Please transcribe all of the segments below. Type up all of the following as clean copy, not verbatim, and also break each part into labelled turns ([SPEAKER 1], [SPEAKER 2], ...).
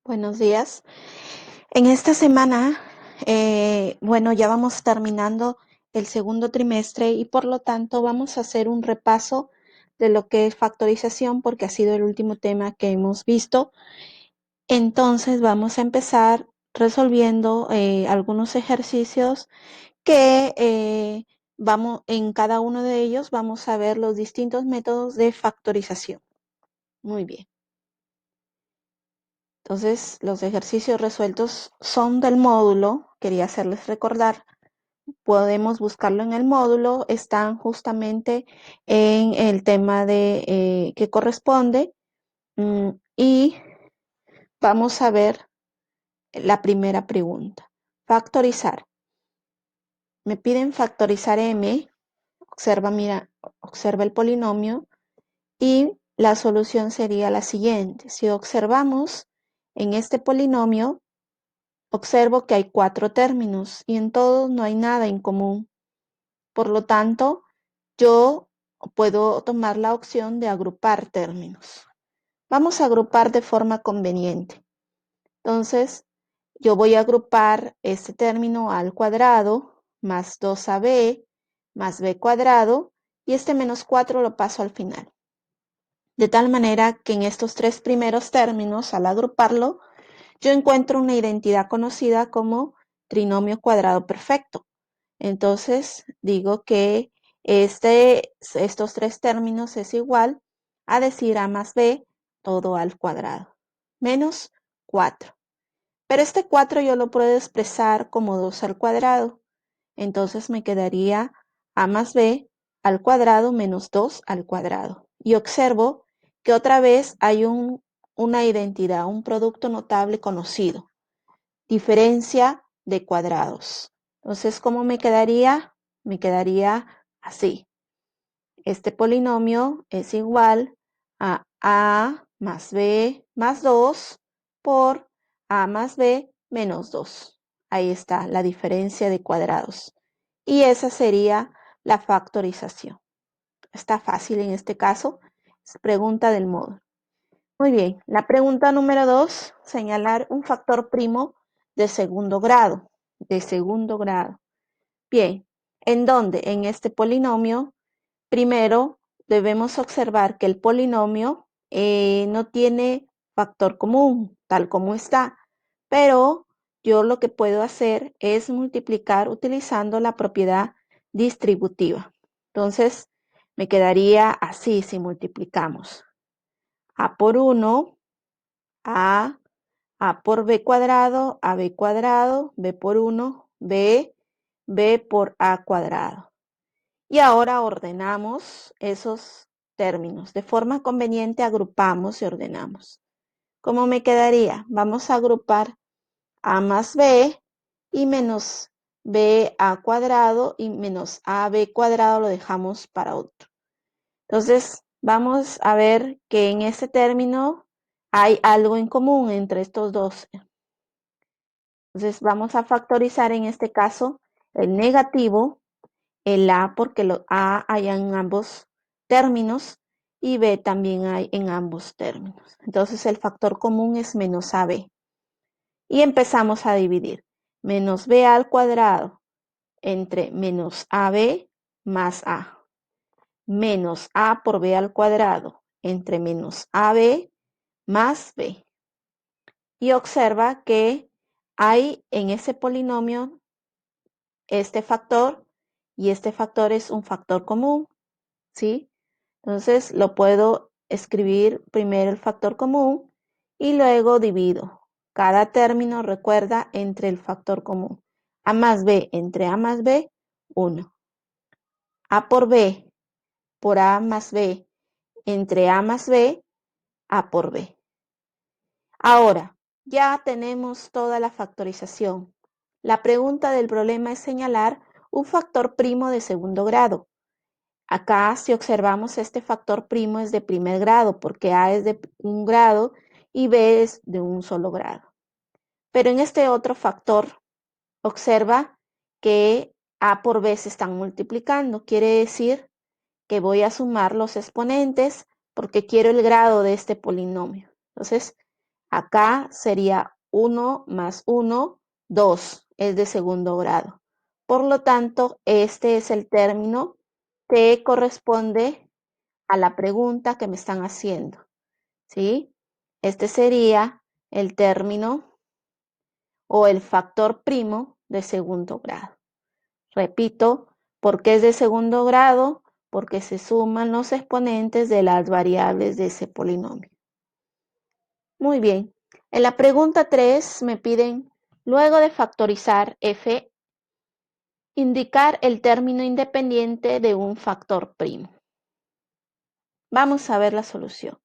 [SPEAKER 1] Buenos días. En esta semana, ya vamos terminando el segundo trimestre y por lo tanto vamos a hacer un repaso de lo que es factorización porque ha sido el último tema que hemos visto. Entonces vamos a empezar resolviendo algunos ejercicios que en cada uno de ellos vamos a ver los distintos métodos de factorización. Muy bien. Entonces, los ejercicios resueltos son del módulo. Quería hacerles recordar, podemos buscarlo en el módulo, están justamente en el tema de que corresponde. Y vamos a ver la primera pregunta. Factorizar. Me piden factorizar m. Observa el polinomio y la solución sería la siguiente. Si observamos en este polinomio, observo que hay 4 términos y en todos no hay nada en común. Por lo tanto, yo puedo tomar la opción de agrupar términos. Vamos a agrupar de forma conveniente. Entonces, yo voy a agrupar este término a al cuadrado más 2ab más b cuadrado y este menos 4 lo paso al final. De tal manera que en estos 3 primeros términos, al agruparlo, yo encuentro una identidad conocida como trinomio cuadrado perfecto. Entonces, digo que estos 3 términos es igual a decir a más b todo al cuadrado, menos 4. Pero este 4 yo lo puedo expresar como 2 al cuadrado. Entonces me quedaría a más b al cuadrado menos 2 al cuadrado. Y observo que otra vez hay una identidad, un producto notable conocido. Diferencia de cuadrados. Entonces, ¿cómo me quedaría? Me quedaría así. Este polinomio es igual a a más b más 2 por a más b menos 2. Ahí está la diferencia de cuadrados. Y esa sería la factorización. Está fácil en este caso. Es pregunta del módulo. Muy bien, la pregunta número 2, señalar un factor primo de segundo grado. Bien, ¿en dónde? En este polinomio, primero debemos observar que el polinomio no tiene factor común, tal como está, pero yo lo que puedo hacer es multiplicar utilizando la propiedad distributiva. Entonces, me quedaría así si multiplicamos. A por 1, A por b cuadrado, ab cuadrado, b por 1, b por a cuadrado. Y ahora ordenamos esos términos. De forma conveniente agrupamos y ordenamos. ¿Cómo me quedaría? Vamos a agrupar a más b y menos b a cuadrado y menos ab cuadrado lo dejamos para otro. Entonces, vamos a ver que en este término hay algo en común entre estos dos. Entonces, vamos a factorizar en este caso el negativo, el a porque lo a hay en ambos términos y b también hay en ambos términos. Entonces, el factor común es menos ab. Y empezamos a dividir. Menos b al cuadrado entre menos ab más a. Menos a por b al cuadrado entre menos ab más b. Y observa que hay en ese polinomio este factor y este factor es un factor común, ¿sí? Entonces lo puedo escribir primero el factor común y luego divido. Cada término recuerda entre el factor común. A más b entre a más b, 1. A por b por a más b entre a más b, a por b. Ahora, ya tenemos toda la factorización. La pregunta del problema es señalar un factor primo de segundo grado. Acá, si observamos, este factor primo es de primer grado, porque A es de un grado y B es de un solo grado. Pero en este otro factor, observa que A por B se están multiplicando. Quiere decir que voy a sumar los exponentes porque quiero el grado de este polinomio. Entonces, Acá sería 1 más 1, 2, es de segundo grado. Por lo tanto, este es el término que corresponde a la pregunta que me están haciendo, ¿sí? Este sería el término o el factor primo de segundo grado. Repito, ¿por qué es de segundo grado? Porque se suman los exponentes de las variables de ese polinomio. Muy bien. En la pregunta 3 me piden, luego de factorizar f, indicar el término independiente de un factor primo. Vamos a ver la solución.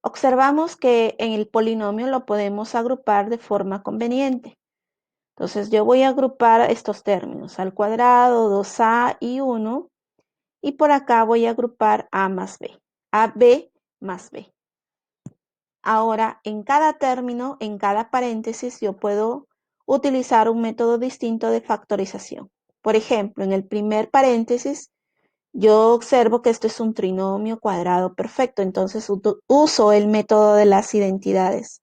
[SPEAKER 1] Observamos que en el polinomio lo podemos agrupar de forma conveniente. Entonces yo voy a agrupar estos términos, al cuadrado, 2a y 1, y por acá voy a agrupar a más b, ab más b. Ahora, en cada término, en cada paréntesis, yo puedo utilizar un método distinto de factorización. Por ejemplo, en el primer paréntesis, yo observo que esto es un trinomio cuadrado perfecto, entonces uso el método de las identidades.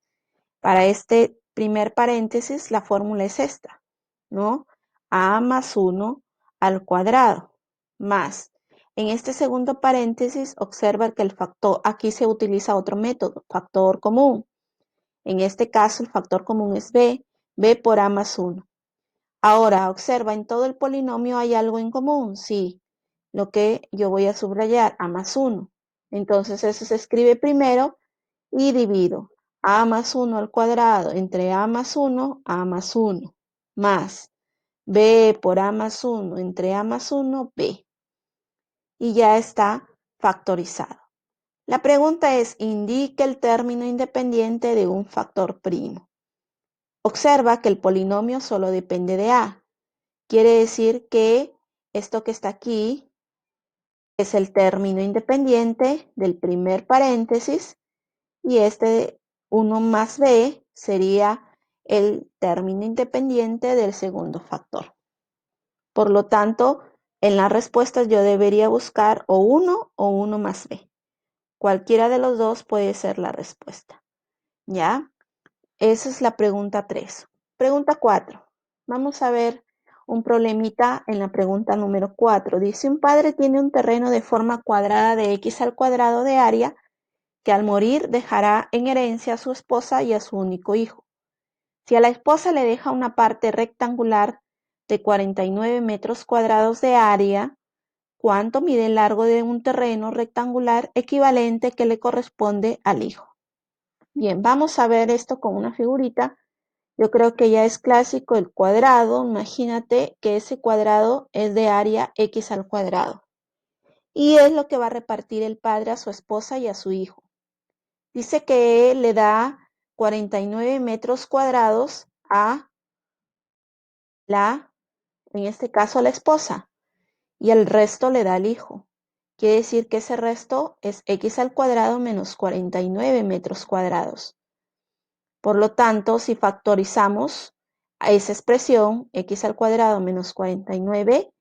[SPEAKER 1] Para este primer paréntesis, la fórmula es esta, ¿no? A más 1 al cuadrado, más. En este segundo paréntesis, observa que el factor, aquí se utiliza otro método, factor común. En este caso, el factor común es b por a más 1. Ahora, observa, en todo el polinomio hay algo en común, sí. Lo que yo voy a subrayar, a más 1. Entonces, eso se escribe primero y divido a más 1 al cuadrado entre a más 1, más b por a más 1 entre a más 1, b. Y ya está factorizado. La pregunta es, indique el término independiente de un factor primo. Observa que el polinomio solo depende de a. Quiere decir que esto que está aquí es el término independiente del primer paréntesis y este 1 más b sería el término independiente del segundo factor. Por lo tanto, en las respuestas yo debería buscar o 1 más b. Cualquiera de los dos puede ser la respuesta. ¿Ya? Esa es la pregunta 3. Pregunta 4. Vamos a ver un problemita en la pregunta número 4. Dice, un padre tiene un terreno de forma cuadrada de x al cuadrado de área que al morir dejará en herencia a su esposa y a su único hijo. Si a la esposa le deja una parte rectangular de 49 metros cuadrados de área, ¿cuánto mide el largo de un terreno rectangular equivalente que le corresponde al hijo? Bien, vamos a ver esto con una figurita. Yo creo que ya es clásico el cuadrado. Imagínate que ese cuadrado es de área x al cuadrado. Y es lo que va a repartir el padre a su esposa y a su hijo. Dice que le da 49 metros cuadrados a en este caso a la esposa, y el resto le da al hijo. Quiere decir que ese resto es x al cuadrado menos 49 metros cuadrados. Por lo tanto, si factorizamos a esa expresión, x al cuadrado menos 49,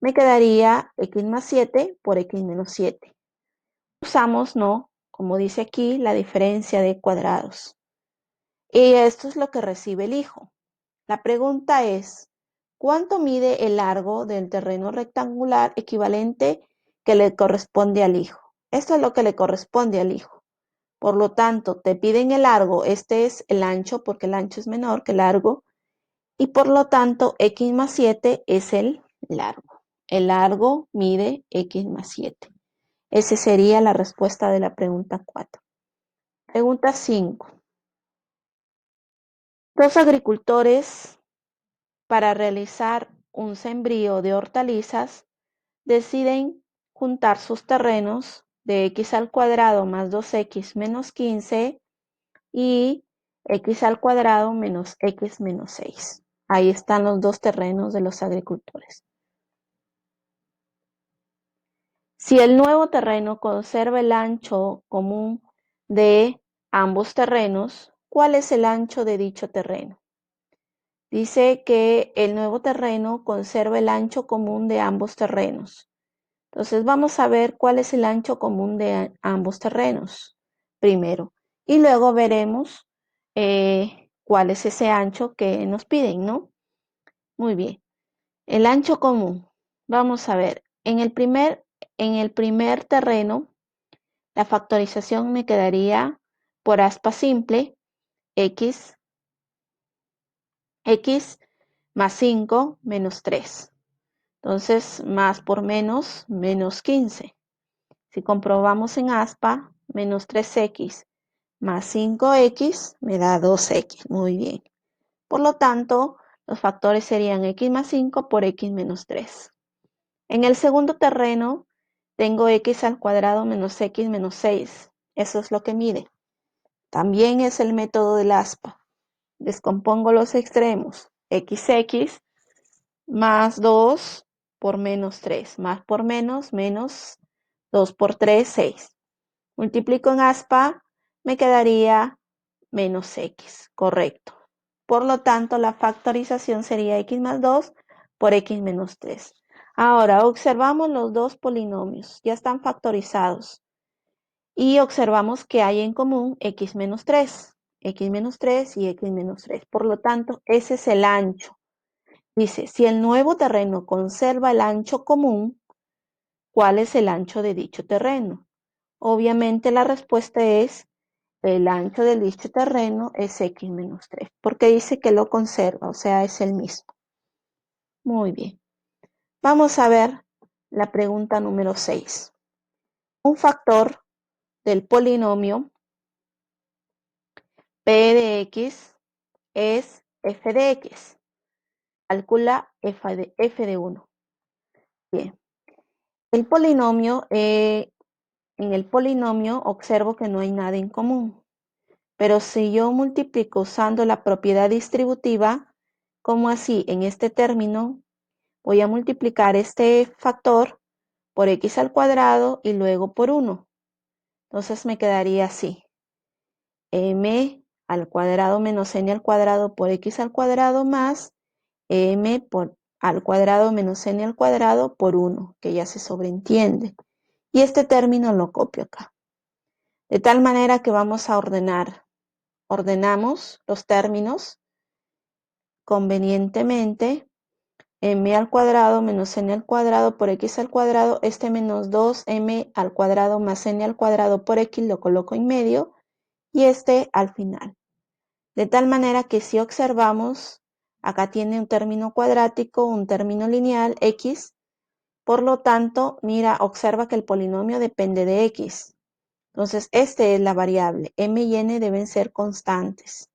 [SPEAKER 1] me quedaría x más 7 por x menos 7. Usamos, ¿no? Como dice aquí, la diferencia de cuadrados. Y esto es lo que recibe el hijo. La pregunta es, ¿cuánto mide el largo del terreno rectangular equivalente que le corresponde al hijo? Esto es lo que le corresponde al hijo. Por lo tanto, te piden el largo, este es el ancho porque el ancho es menor que el largo, y por lo tanto x más 7 es el largo. El largo mide x más 7. Esa sería la respuesta de la pregunta 4. Pregunta 5. Dos agricultores, para realizar un sembrío de hortalizas, deciden juntar sus terrenos de x al cuadrado más 2x menos 15 y x al cuadrado menos x menos 6. Ahí están los dos terrenos de los agricultores. Si el nuevo terreno conserva el ancho común de ambos terrenos, ¿cuál es el ancho de dicho terreno? Dice que el nuevo terreno conserva el ancho común de ambos terrenos. Entonces vamos a ver cuál es el ancho común de ambos terrenos primero y luego veremos cuál es ese ancho que nos piden, ¿no? Muy bien. El ancho común. Vamos a ver. En el primer terreno, la factorización me quedaría por aspa simple, x más 5 menos 3. Entonces, más por menos 15. Si comprobamos en aspa, menos 3x más 5x me da 2x. Muy bien. Por lo tanto, los factores serían x más 5 por x menos 3. En el segundo terreno, tengo x al cuadrado menos x menos 6. Eso es lo que mide. También es el método del aspa. Descompongo los extremos. X más 2 por menos 3. Más por menos 2 por 3, 6. Multiplico en aspa, me quedaría menos x, correcto. Por lo tanto, la factorización sería x más 2 por x menos 3. Ahora, observamos los dos polinomios, ya están factorizados. Y observamos que hay en común x menos 3 y x menos 3. Por lo tanto, ese es el ancho. Dice, si el nuevo terreno conserva el ancho común, ¿cuál es el ancho de dicho terreno? Obviamente la respuesta es el ancho de dicho terreno es x menos 3, porque dice que lo conserva, o sea, es el mismo. Muy bien. Vamos a ver la pregunta número 6. Un factor del polinomio p de x es f de x. Calcula f de 1. Bien. El polinomio, en el polinomio observo que no hay nada en común. Pero si yo multiplico usando la propiedad distributiva, como así en este término, voy a multiplicar este factor por x al cuadrado y luego por 1. Entonces me quedaría así. M al cuadrado menos n al cuadrado por x al cuadrado más m al cuadrado menos n al cuadrado por 1, que ya se sobreentiende. Y este término lo copio acá. De tal manera que vamos a ordenar. Ordenamos los términos convenientemente. M al cuadrado menos n al cuadrado por x al cuadrado, este menos 2m al cuadrado más n al cuadrado por x lo coloco en medio y este al final. De tal manera que si observamos, acá tiene un término cuadrático, un término lineal, x, por lo tanto, mira, observa que el polinomio depende de x. Entonces, este es la variable, m y n deben ser constantes.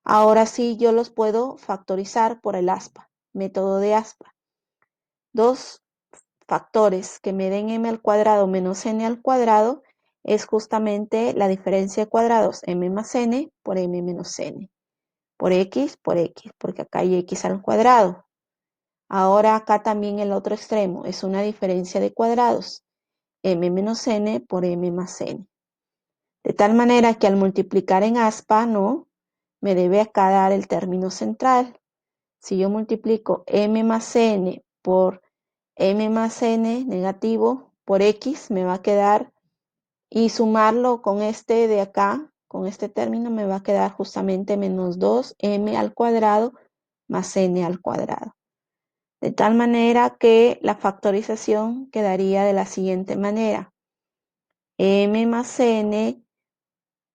[SPEAKER 1] Ahora sí, yo los puedo factorizar por el aspa, método de aspa. Dos factores que me den m al cuadrado menos n al cuadrado es justamente la diferencia de cuadrados m más n por m menos n. Por x, porque acá hay x al cuadrado. Ahora acá también el otro extremo es una diferencia de cuadrados, m menos n por m más n. De tal manera que al multiplicar en aspa, ¿no? Me debe acá dar el término central. Si yo multiplico m más n por m más n negativo por x, me va a quedar, y sumarlo con este de acá, con este término, me va a quedar justamente menos 2m al cuadrado más n al cuadrado. De tal manera que la factorización quedaría de la siguiente manera. M más n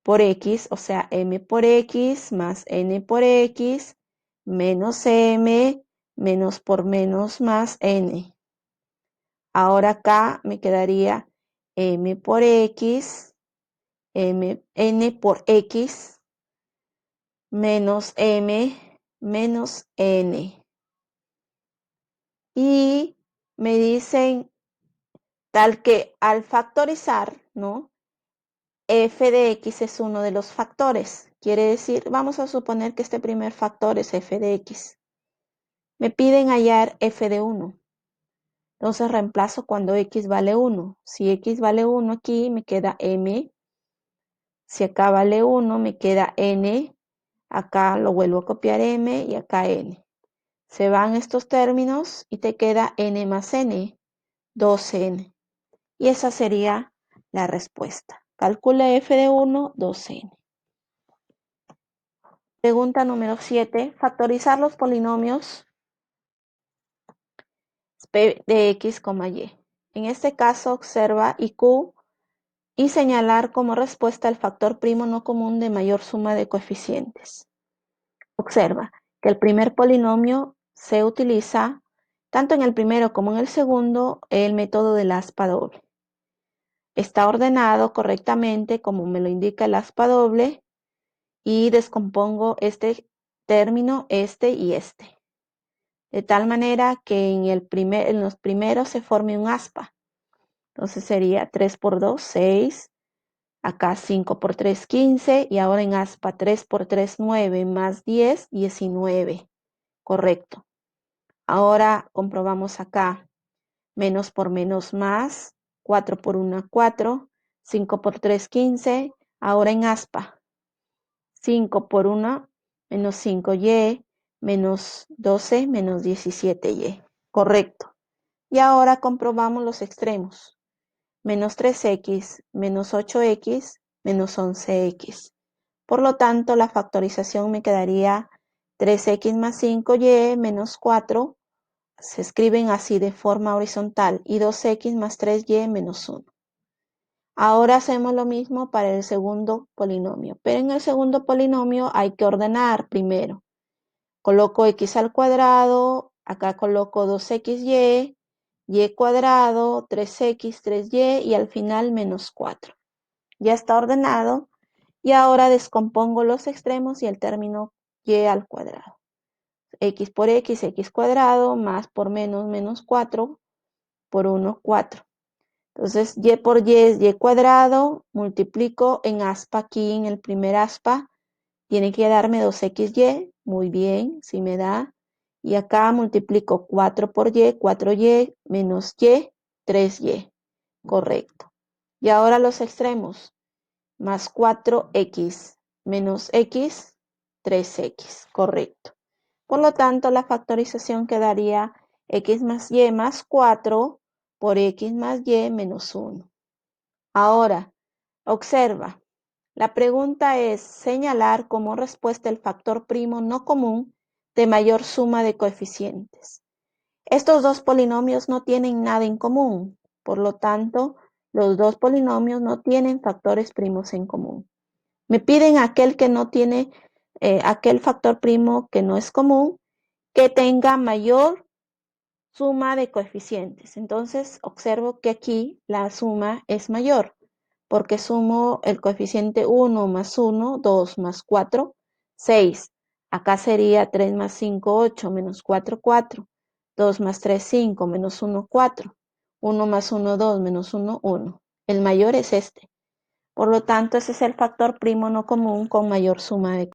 [SPEAKER 1] por x, o sea, m por x más n por x, menos m, menos por menos más n. Ahora acá me quedaría m por x, n por x, menos m, menos n. Y me dicen tal que al factorizar, ¿no? F de x es uno de los factores. Quiere decir, vamos a suponer que este primer factor es f de x. Me piden hallar f de 1. Entonces reemplazo cuando x vale 1. Si x vale 1 aquí, me queda m. Si acá vale 1, me queda n. Acá lo vuelvo a copiar m y acá n. Se van estos términos y te queda n más n, 2n. Y esa sería la respuesta. Calcula f de 1, 2n. Pregunta número 7. Factorizar los polinomios P de X, Y. En este caso, observa IQ y señalar como respuesta el factor primo no común de mayor suma de coeficientes. Observa que el primer polinomio se utiliza tanto en el primero como en el segundo el método del aspa doble. Está ordenado correctamente como me lo indica el aspa doble y descompongo este término, este y este. De tal manera que en los primeros se forme un aspa. Entonces sería 3 por 2, 6. Acá 5 por 3, 15. Y ahora en aspa 3 por 3, 9. Más 10, 19. Correcto. Ahora comprobamos acá. Menos por menos más. 4 por 1, 4. 5 por 3, 15. Ahora en aspa. 5 por 1, menos 5y. Menos 12, menos 17y. Correcto. Y ahora comprobamos los extremos. Menos 3x, menos 8x, menos 11x. Por lo tanto, la factorización me quedaría 3x más 5y menos 4. Se escriben así de forma horizontal. Y 2x más 3y menos 1. Ahora hacemos lo mismo para el segundo polinomio. Pero en el segundo polinomio hay que ordenar primero. Coloco x al cuadrado. Acá coloco 2xy. Y cuadrado, 3x, 3y y al final menos 4. Ya está ordenado y ahora descompongo los extremos y el término y al cuadrado. X por x cuadrado, más por menos, menos 4, por 1, 4. Entonces y por y es y cuadrado, multiplico en aspa aquí en el primer aspa, tiene que darme 2xy, muy bien, si me da. Y acá multiplico 4 por y, 4y, menos y, 3y. Correcto. Y ahora los extremos. Más 4x, menos x, 3x. Correcto. Por lo tanto, la factorización quedaría x más y más 4 por x más y menos 1. Ahora, observa. La pregunta es señalar como respuesta el factor primo no común de mayor suma de coeficientes. Estos dos polinomios no tienen nada en común, por lo tanto, los dos polinomios no tienen factores primos en común. Me piden aquel que no tiene, aquel factor primo que no es común, que tenga mayor suma de coeficientes. Entonces, observo que aquí la suma es mayor, porque sumo el coeficiente 1 más 1, 2 más 4, 6. Acá sería 3 más 5, 8, menos 4, 4. 2 más 3, 5, menos 1, 4. 1 más 1, 2, menos 1, 1. El mayor es este. Por lo tanto, ese es el factor primo no común con mayor suma de